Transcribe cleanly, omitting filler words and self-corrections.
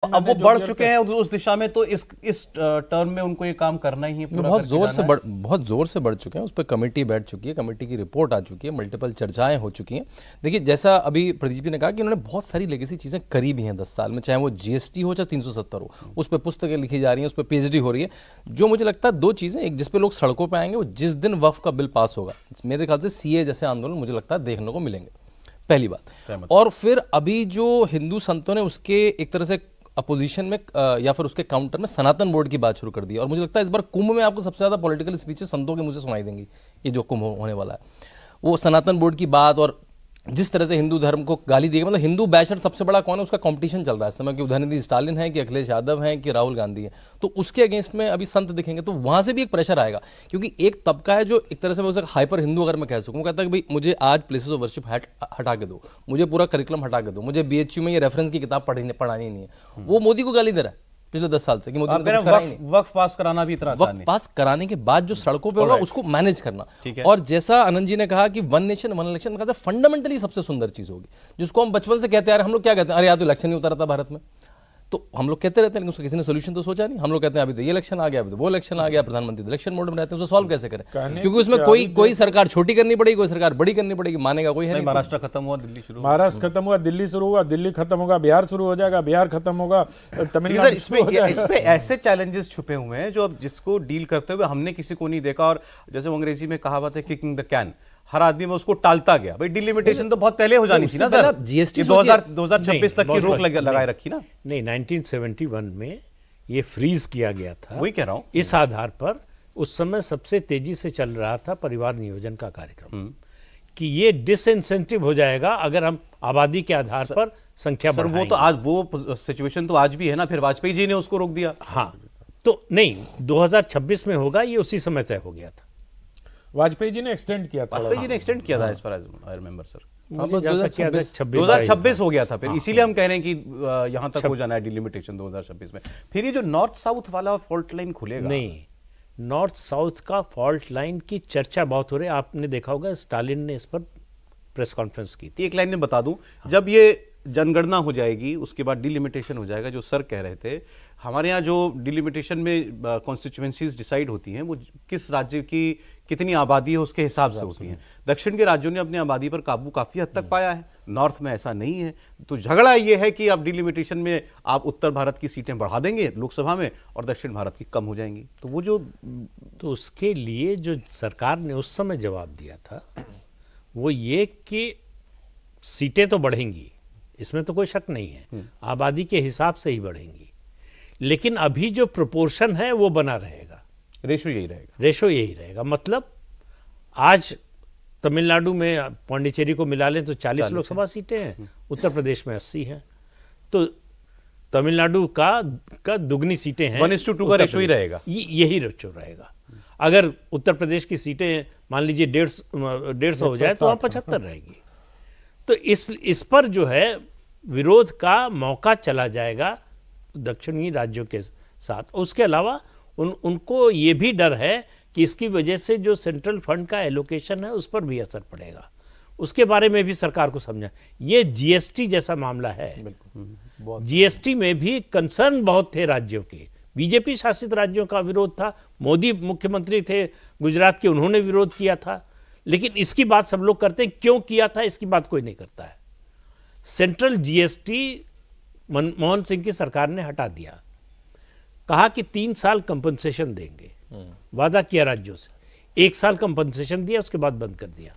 अब वो बढ़ चुके हैं उस दिशा में, तो इस टर्म में उनको ये काम करना ही है, पूरा बहुत जोर से बढ़ चुके हैं। उस पर कमेटी बैठ चुकी है, कमेटी की रिपोर्ट आ चुकी है, मल्टीपल चर्चाएं हो चुकी हैं। देखिए, जैसा अभी प्रदीप जी ने कहा कि उन्होंने बहुत सारी लेगेसी चीज़ें करी भी हैं 10 साल में, चाहे वो जीएसटी हो चाहे 370 हो, उस पर पुस्तकें लिखी जा रही हैं, उस पर पीएचडी हो रही है। जो मुझे लगता है दो चीज़ें, एक जिस पे लोग सड़कों पर आएंगे वो जिस दिन वक्फ का बिल पास होगा, मेरे ख्याल से सीए जैसे आंदोलन मुझे लगता है देखने को मिलेंगे, पहली बात। और फिर अभी जो हिंदू संतों ने उसके एक तरह से अपोजिशन में या फिर उसके काउंटर में सनातन बोर्ड की बात शुरू कर दी, और मुझे लगता है इस बार कुंभ में आपको सबसे ज़्यादा पॉलिटिकल स्पीचेस संतों के मुंह से सुनाई देंगी। ये जो कुंभ होने वाला है, वो सनातन बोर्ड की बात और जिस तरह से हिंदू धर्म को गाली दी, मतलब हिंदू बैशर सबसे बड़ा कौन है, उसका कंपटीशन चल रहा है इस समय कि उदयनिधि स्टालिन है कि अखिलेश यादव हैं कि राहुल गांधी है। तो उसके अगेंस्ट में अभी संत दिखेंगे, तो वहां से भी एक प्रेशर आएगा, क्योंकि एक तबका है जो एक तरह से मैं हाइपर हिंदू अगर मैं कह सकूँ, कहता है कि भाई मुझे आज प्लेसेस ऑफ वर्शिप हटा के दो, मुझे पूरा करिकुलम हटा के दो, मुझे बीएचयू में ये रेफरेंस की किताब पढ़ानी नहीं है। वो मोदी को गाली दे रहा है पिछले 10 साल से कि मोदी ने वक्फ पास कराना भी इतना आसान नहीं। पास कराने के बाद जो सड़कों पे होगा उसको मैनेज करना, और जैसा आनंद जी ने कहा कि वन नेशन वन इलेक्शन का फंडामेंटली सबसे सुंदर चीज होगी, जिसको हम बचपन से कहते हैं। हम लोग क्या कहते हैं, अरे यार तो इलेक्शन नहीं उतारा था भारत में, तो हम लोग कहते रहते हैं, लेकिन उसका किसी ने सोल्यूशन तो सोचा नहीं। हम लोग कहते हैं अभी तो ये इलेक्शन आ गया, अभी तो वो इलेक्शन आ गया, प्रधानमंत्री इलेक्शन मोड में रहते हैं, उसको सॉल्व कैसे करें, क्योंकि उसमें कोई सरकार छोटी करनी पड़ेगी, कोई सरकार बड़ी करनी पड़ेगी, मानेगा कोई है नहीं। महाराष्ट्र खत्म हुआ, दिल्ली शुरू, महाराष्ट्र खत्म हुआ, दिल्ली शुरू हुआ, दिल्ली खत्म होगा, बिहार शुरू हो जाएगा, बिहार खत्म होगा, तमिलनाडु। इसमें ऐसे चैलेंजेस छुपे हुए हैं जो अब जिसको डील करते हुए हमने किसी को नहीं देखा। और जैसे वो अंग्रेजी में कहावत है, किकिंग द कैन, हर आदमी में उसको टालता गया। भाई डिलिमिटेशन तो बहुत पहले हो जानी थी ना सर, जीएसटी 2026 तक की रोक लगाए रखी ना। नहीं, 1971 में ये फ्रीज किया गया था, वही कह रहा हूं। इस आधार पर उस समय सबसे तेजी से चल रहा था परिवार नियोजन का कार्यक्रम, कि ये डिसइंसेंटिव हो जाएगा अगर हम आबादी के आधार पर संख्या बढ़ाएंगे। वो तो आज वो सिचुएशन तो आज भी है ना, फिर वाजपेयी जी ने उसको रोक दिया। हाँ, तो नहीं, 2026 में होगा, ये उसी समय तय हो गया था। वाजपेयी जी ने एक्सटेंड किया था, वाजपेयी जी ने एक्सटेंड किया था, इस पर आई रिमेंबर सर। 2026 हो गया था फिर, इसीलिए हम कह रहे हैं कि यहां तक हो जाना है डिलिमिटेशन 2026 में। फिर ये जो नॉर्थ साउथ वाला फॉल्ट लाइन खुलेगा, नहीं, नॉर्थ साउथ का फॉल्ट लाइन की चर्चा बहुत हो रही है। आपने देखा होगा स्टालिन ने इस पर प्रेस कॉन्फ्रेंस की थी। एक लाइन में बता दूं, जब ये जनगणना हो जाएगी उसके बाद डिलिमिटेशन हो जाएगा, जो सर कह रहे थे, हमारे यहाँ जो डिलिमिटेशन में कॉन्स्टिट्यूएंसीज डिसाइड होती हैं वो किस राज्य की कितनी आबादी है उसके हिसाब से होती हैं। दक्षिण के राज्यों ने अपनी आबादी पर काबू काफी हद तक पाया है, नॉर्थ में ऐसा नहीं है। तो झगड़ा ये है कि आप डिलिमिटेशन में आप उत्तर भारत की सीटें बढ़ा देंगे लोकसभा में और दक्षिण भारत की कम हो जाएंगी। तो वो जो, तो उसके लिए जो सरकार ने उस समय जवाब दिया था वो ये कि सीटें तो बढ़ेंगी, इसमें तो कोई शक नहीं है, आबादी के हिसाब से ही बढ़ेंगी, लेकिन अभी जो प्रोपोर्शन है वो बना रहेगा, रेशो यही रहेगा। मतलब आज तमिलनाडु में पौंडीचेरी को मिला लें तो 40 लोकसभा सीटें हैं, उत्तर प्रदेश में 80 हैं, तो तमिलनाडु का दुगनी सीटें हैं, 1:2 का रेशो ही रहेगा, यही रेशो रहेगा। अगर उत्तर प्रदेश की सीटें मान लीजिए 150 हो जाए तो वहां 75 रहेगी। तो इस पर जो है विरोध का मौका चला जाएगा दक्षिणी राज्यों के साथ। उसके अलावा उनको ये भी डर है कि इसकी वजह से जो सेंट्रल फंड का एलोकेशन है उस पर भी असर पड़ेगा, उसके बारे में भी सरकार को समझा। ये जीएसटी जैसा मामला है, जीएसटी में भी कंसर्न बहुत थे राज्यों के, बीजेपी शासित राज्यों का विरोध था, मोदी मुख्यमंत्री थे गुजरात के, उन्होंने विरोध किया था, लेकिन इसकी बात सब लोग करते हैं, क्यों किया था इसकी बात कोई नहीं करता है। सेंट्रल जीएसटी मनमोहन सिंह की सरकार ने हटा दिया, कहा कि 3 साल कंपनसेशन देंगे, वादा किया राज्यों से, 1 साल कंपनसेशन दिया, उसके बाद बंद कर दिया।